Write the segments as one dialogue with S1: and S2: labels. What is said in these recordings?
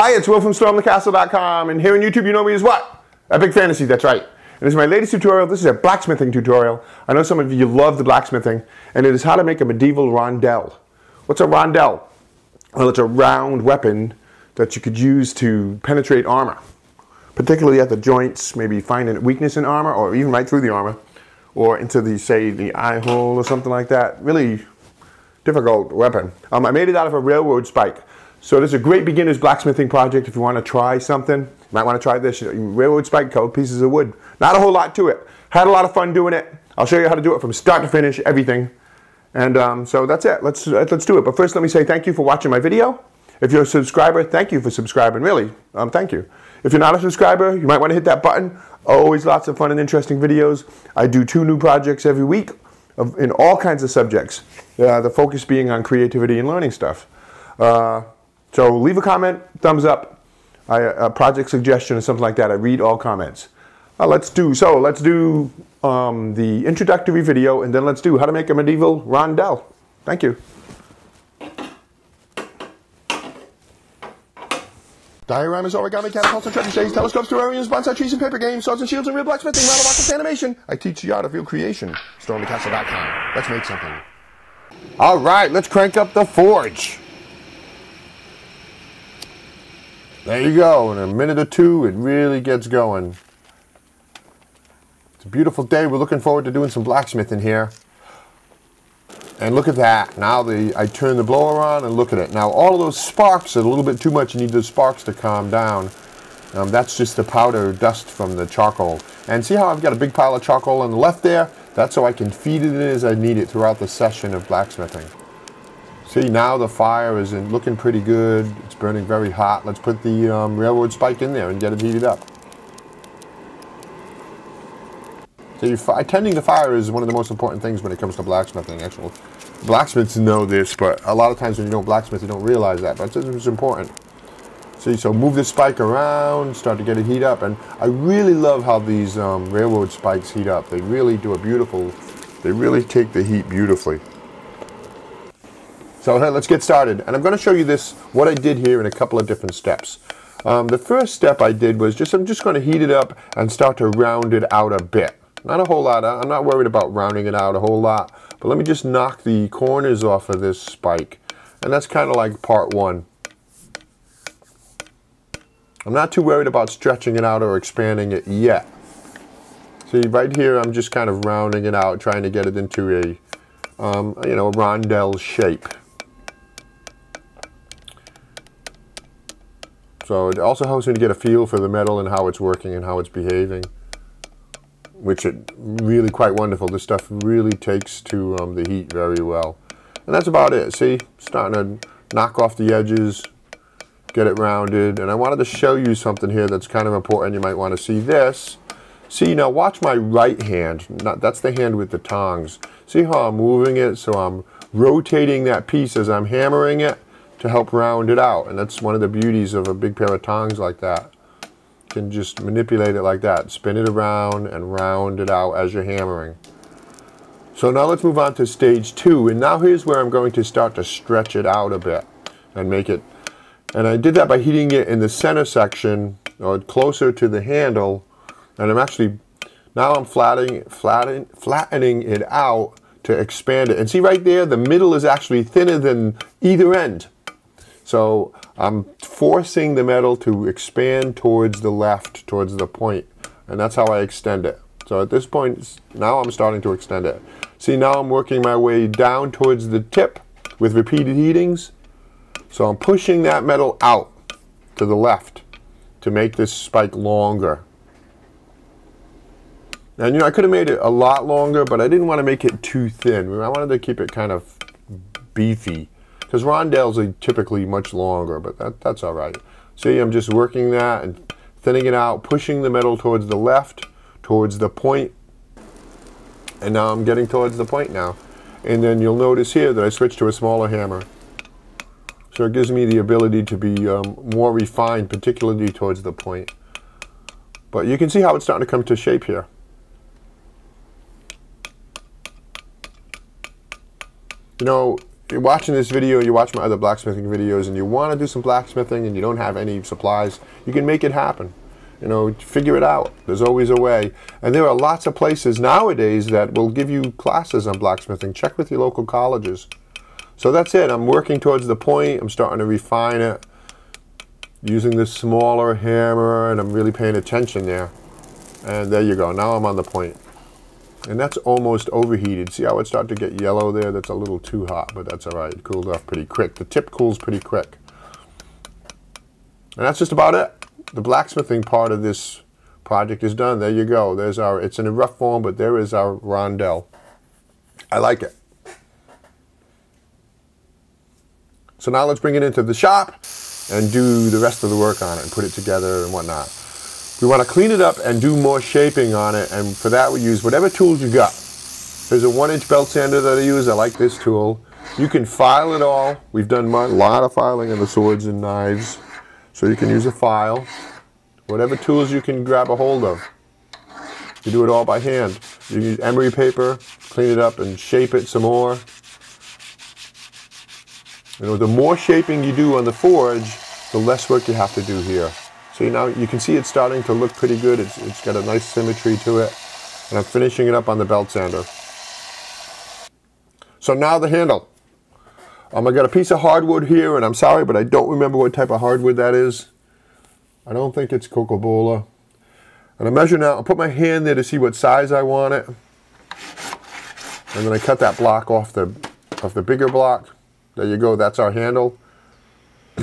S1: Hi, it's Will from stormthecastle.com, and here on YouTube you know me as what? Epic Fantasy, that's right. And this is my latest tutorial. This is a blacksmithing tutorial. I know some of you love the blacksmithing, and it is how to make a medieval rondel. What's a rondel? Well, it's a round weapon that you could use to penetrate armor, particularly at the joints, maybe find a weakness in armor, or even right through the armor, or into the, say, the eye hole or something like that. Really difficult weapon. I made it out of a railroad spike. So this is a great beginner's blacksmithing project if you want to try something. You might want to try this. Railroad spike, couple pieces of wood. Not a whole lot to it. Had a lot of fun doing it. I'll show you how to do it from start to finish, everything. And so that's it. Let's do it. But first let me say thank you for watching my video. If you're a subscriber, thank you for subscribing. Really, thank you. If you're not a subscriber, you might want to hit that button. Always lots of fun and interesting videos. I do 2 new projects every week in all kinds of subjects. The focus being on creativity and learning stuff. So leave a comment, thumbs up, a project suggestion or something like that. I read all comments. Let's do the introductory video, and then let's do how to make a medieval rondel. Thank you. Dioramas, origami, catapults, and trebuchets, telescopes, terrariums, bonsai trees, and paper games, swords and shields, and real blacksmithing, model rockets, animation. I teach the art of real creation. stormthecastle.com. Let's make something. All right, let's crank up the forge. There you go. In a minute or two, it really gets going. It's a beautiful day. We're looking forward to doing some blacksmithing here. And look at that. Now I turn the blower on and look at it. Now all of those sparks are a little bit too much. You need those sparks to calm down. That's just the powder dust from the charcoal. And see how I've got a big pile of charcoal on the left there? That's so I can feed it in as I need it throughout the session of blacksmithing. See, now the fire is looking pretty good. It's burning very hot. Let's put the railroad spike in there and get it heated up. See, tending the fire is one of the most important things when it comes to blacksmithing. Actual blacksmiths know this, but a lot of times when you don't blacksmith, you don't realize that. But it's important. See, so move the spike around, start to get it heat up. And I really love how these railroad spikes heat up. They really do a beautiful, they really take the heat beautifully. So let's get started. And I'm going to show you what I did here in a couple of different steps. The first step I did was I'm just going to heat it up and start to round it out a bit. Not a whole lot. I'm not worried about rounding it out a whole lot. But let me just knock the corners off of this spike. And that's kind of like part 1. I'm not too worried about stretching it out or expanding it yet. See, right here I'm just kind of rounding it out, trying to get it into a a rondel shape. So it also helps me to get a feel for the metal and how it's working and how it's behaving, which is really quite wonderful. This stuff really takes to the heat very well. And that's about it. See, starting to knock off the edges, get it rounded. And I wanted to show you something here that's kind of important. You might want to see this. See, now watch my right hand. That's the hand with the tongs. See how I'm moving it? So I'm rotating that piece as I'm hammering it to help round it out. And that's one of the beauties of a big pair of tongs like that. You can just manipulate it like that. Spin it around and round it out as you're hammering. So now let's move on to stage 2. And now here's where I'm going to start to stretch it out a bit and make it. And I did that by heating it in the center section or closer to the handle. And now I'm flattening it out to expand it. And see right there, the middle is actually thinner than either end. So I'm forcing the metal to expand towards the left, towards the point. And that's how I extend it. So at this point, now I'm starting to extend it. See, now I'm working my way down towards the tip with repeated heatings. So I'm pushing that metal out to the left to make this spike longer. And I could have made it a lot longer, but I didn't want to make it too thin. I wanted to keep it kind of beefy. Because rondels are typically much longer, but that's all right. See, I'm just working that and thinning it out, pushing the metal towards the left, towards the point. And now I'm getting towards the point now. And then you'll notice here that I switched to a smaller hammer. So it gives me the ability to be more refined, particularly towards the point. But you can see how it's starting to come to shape here. You know, you're watching this video, you watch my other blacksmithing videos, and you want to do some blacksmithing and you don't have any supplies, you can make it happen. You know, figure it out. There's always a way. And there are lots of places nowadays that will give you classes on blacksmithing. Check with your local colleges. So that's it. I'm working towards the point. I'm starting to refine it. Using this smaller hammer, and I'm really paying attention there. And there you go. Now I'm on the point. And that's almost overheated. See how it started to get yellow there? That's a little too hot, but that's all right. It cooled off pretty quick. The tip cools pretty quick. And that's just about it. The blacksmithing part of this project is done. There you go. There's our, it's in a rough form, but there is our rondel. I like it. So now let's bring it into the shop and do the rest of the work on it and put it together and whatnot. We want to clean it up and do more shaping on it, and for that we use whatever tools you got. There's a 1-inch belt sander that I use. I like this tool. You can file it all. We've done a lot of filing on the swords and knives. So you can use a file, whatever tools you can grab a hold of. You do it all by hand. You use emery paper, clean it up and shape it some more. You know, the more shaping you do on the forge, the less work you have to do here. So now you can see it's starting to look pretty good. It's got a nice symmetry to it. And I'm finishing it up on the belt sander. So now the handle. I got a piece of hardwood here, and I'm sorry, but I don't remember what type of hardwood that is. I don't think it's cocobola. And I measure now, I'll put my hand there to see what size I want it. And then I cut that block off the bigger block. There you go, that's our handle.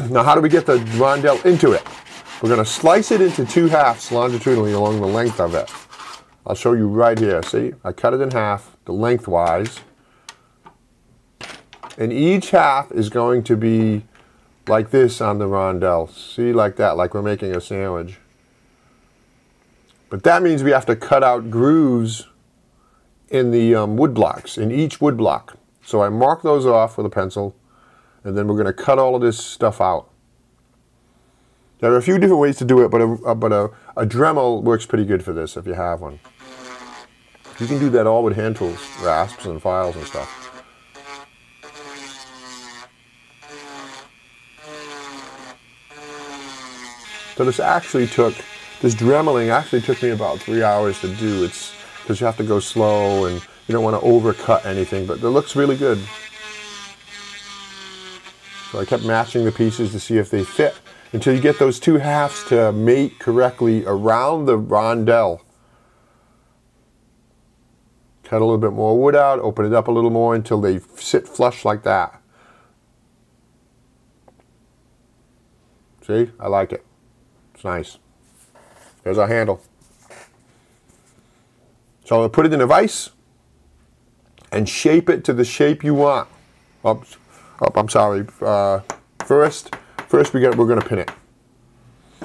S1: Now how do we get the rondel into it? We're going to slice it into 2 halves longitudinally along the length of it. I'll show you right here. See, I cut it in half, the lengthwise. And each half is going to be like this on the rondel. See, like that, like we're making a sandwich. But that means we have to cut out grooves in the wood blocks, in each wood block. So I mark those off with a pencil, and then we're going to cut all of this stuff out. There are a few different ways to do it, but a Dremel works pretty good for this if you have one. You can do that all with hand tools, rasps and files and stuff. So this dremeling actually took me about 3 hours to do. It's because you have to go slow and you don't want to overcut anything, but it looks really good. So I kept matching the pieces to see if they fit until you get those 2 halves to mate correctly around the rondel. Cut a little bit more wood out, open it up a little more until they sit flush like that. See, I like it. It's nice. There's our handle. So I'll put it in a vise and shape it to the shape you want. I'm sorry. First we're going to pin it.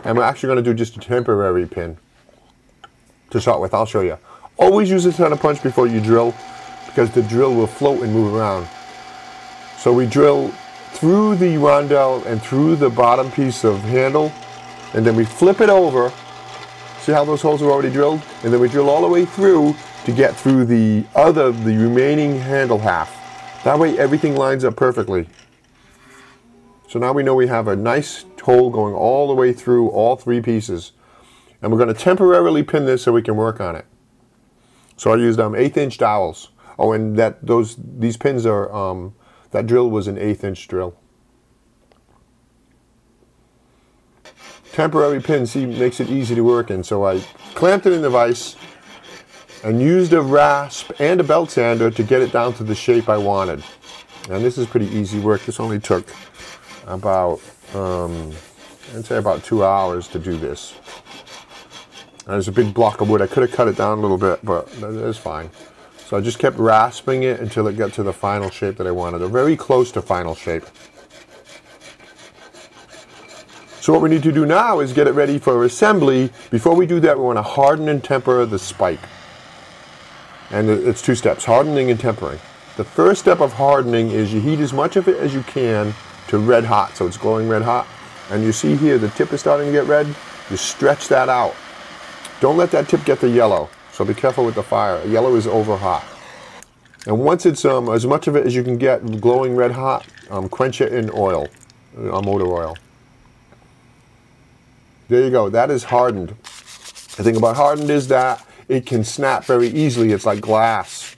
S1: And we're actually going to do just a temporary pin to start with. I'll show you. Always use a center punch before you drill, because the drill will float and move around. So we drill through the rondel and through the bottom piece of handle, and then we flip it over. See how those holes are already drilled? And then we drill all the way through to get through the remaining handle half. That way everything lines up perfectly. So now we know we have a nice hole going all the way through all 3 pieces. And we're going to temporarily pin this so we can work on it. So I used 1/8-inch dowels. Oh, and these pins are, that drill was an 1/8-inch drill. Temporary pin, see, makes it easy to work in. So I clamped it in the vise and used a rasp and a belt sander to get it down to the shape I wanted. And this is pretty easy work. This only took about, I'd say about 2 hours to do this. And there's a big block of wood. I could have cut it down a little bit, but that's fine. So I just kept rasping it until it got to the final shape that I wanted. Or very close to final shape. So what we need to do now is get it ready for assembly. Before we do that, we want to harden and temper the spike. And it's 2 steps, hardening and tempering. The first step of hardening is you heat as much of it as you can to red hot, so it's glowing red hot. And you see here the tip is starting to get red. You stretch that out. Don't let that tip get to yellow, so be careful with the fire. Yellow is over hot. And once it's as much of it as you can get glowing red hot, quench it in oil, motor oil. There you go. That is hardened. The thing about hardened is that it can snap very easily. It's like glass.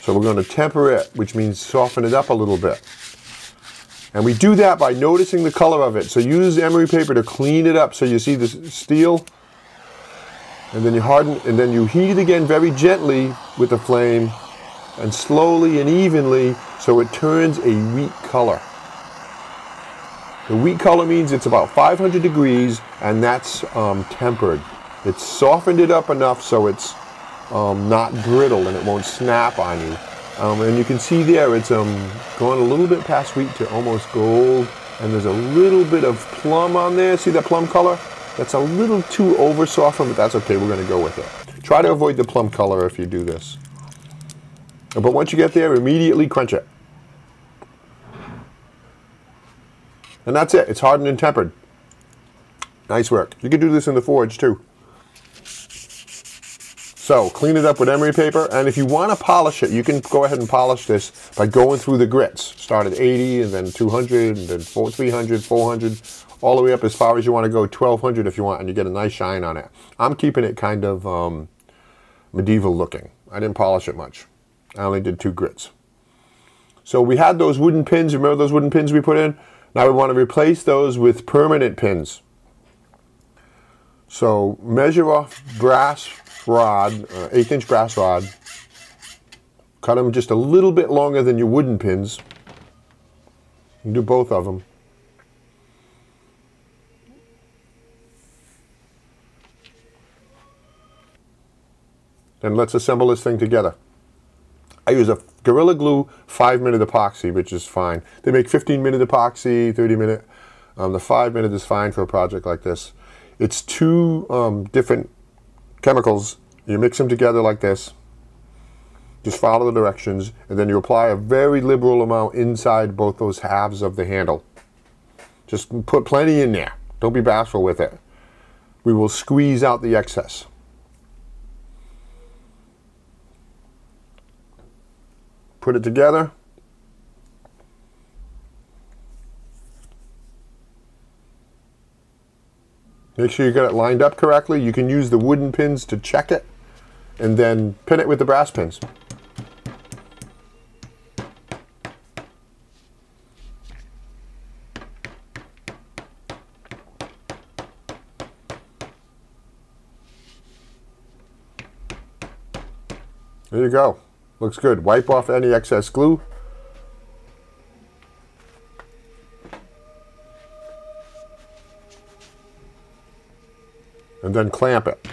S1: So we're going to temper it, which means soften it up a little bit. And we do that by noticing the color of it. So use emery paper to clean it up so you see the steel. And then you harden, and then you heat it again very gently with the flame, and slowly and evenly so it turns a wheat color. The wheat color means it's about 500 degrees, and that's tempered. It's softened it up enough so it's not brittle and it won't snap on you. And you can see there it's going a little bit past wheat to almost gold, and there's a little bit of plum on there. See that plum color? That's a little too over softened, but that's okay. We're going to go with it. Try to avoid the plum color if you do this. But once you get there, immediately quench it. And that's it. It's hardened and tempered. Nice work. You can do this in the forge too. So clean it up with emery paper, and if you want to polish it, you can go ahead and polish this by going through the grits. Start at 80, and then 200, and then 300, 400, all the way up as far as you want to go, 1200 if you want, and you get a nice shine on it. I'm keeping it kind of medieval looking. I didn't polish it much. I only did 2 grits. So we had those wooden pins. Remember those wooden pins we put in? Now we want to replace those with permanent pins. So measure off brass rod, 1/8" brass rod. Cut them just a little bit longer than your wooden pins. You can do both of them. Then let's assemble this thing together. I use a Gorilla Glue 5-minute epoxy, which is fine. They make 15-minute epoxy, 30-minute. The 5-minute is fine for a project like this. It's 2 different chemicals. You mix them together like this. Just follow the directions, and then you apply a very liberal amount inside both those halves of the handle. Just put plenty in there. Don't be bashful with it. We will squeeze out the excess. Put it together. Make sure you got it lined up correctly. You can use the wooden pins to check it, and then pin it with the brass pins. There you go. Looks good. Wipe off any excess glue. And then clamp it.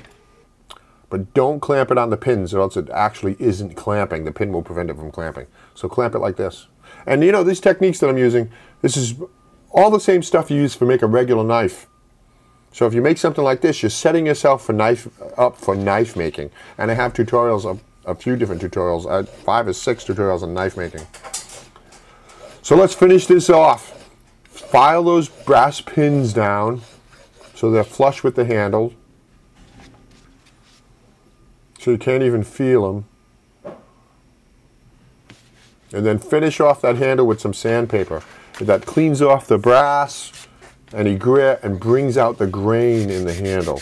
S1: But don't clamp it on the pins, or else it actually isn't clamping. The pin will prevent it from clamping. So clamp it like this. And you know, these techniques that I'm using, this is all the same stuff you use for make a regular knife. So if you make something like this, you're setting yourself up for knife making. And I have tutorials, a few different tutorials, 5 or 6 tutorials on knife making. So let's finish this off. File those brass pins down so they're flush with the handle, so you can't even feel them. And then finish off that handle with some sandpaper. That cleans off the brass, any grit, and brings out the grain in the handle.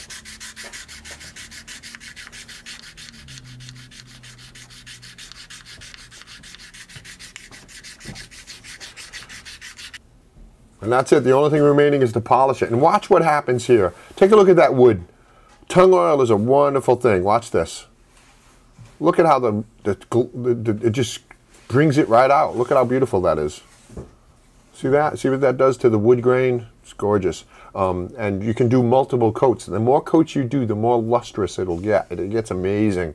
S1: And that's it. The only thing remaining is to polish it. And watch what happens here. Take a look at that wood. Tung oil is a wonderful thing. Watch this. Look at how it just brings it right out. Look at how beautiful that is. See that? See what that does to the wood grain? It's gorgeous. And you can do multiple coats. The more coats you do, the more lustrous it'll get. It gets amazing.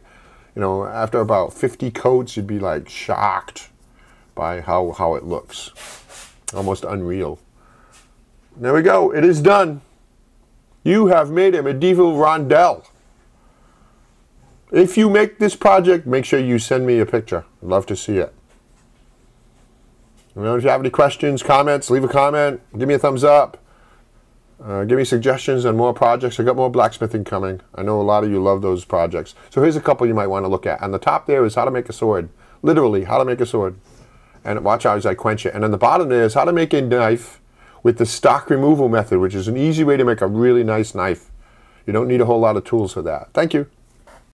S1: You know, after about 50 coats, you'd be like shocked by how it looks. Almost unreal. There we go. It is done. You have made a medieval rondel. If you make this project, make sure you send me a picture. I'd love to see it. You know, if you have any questions, comments, leave a comment. Give me a thumbs up. Give me suggestions on more projects. I got more blacksmithing coming. I know a lot of you love those projects. So here's a couple you might want to look at. On the top there is how to make a sword. Literally, how to make a sword. And watch out as I quench it. And on the bottom there is how to make a knife with the stock removal method, which is an easy way to make a really nice knife. You don't need a whole lot of tools for that. Thank you.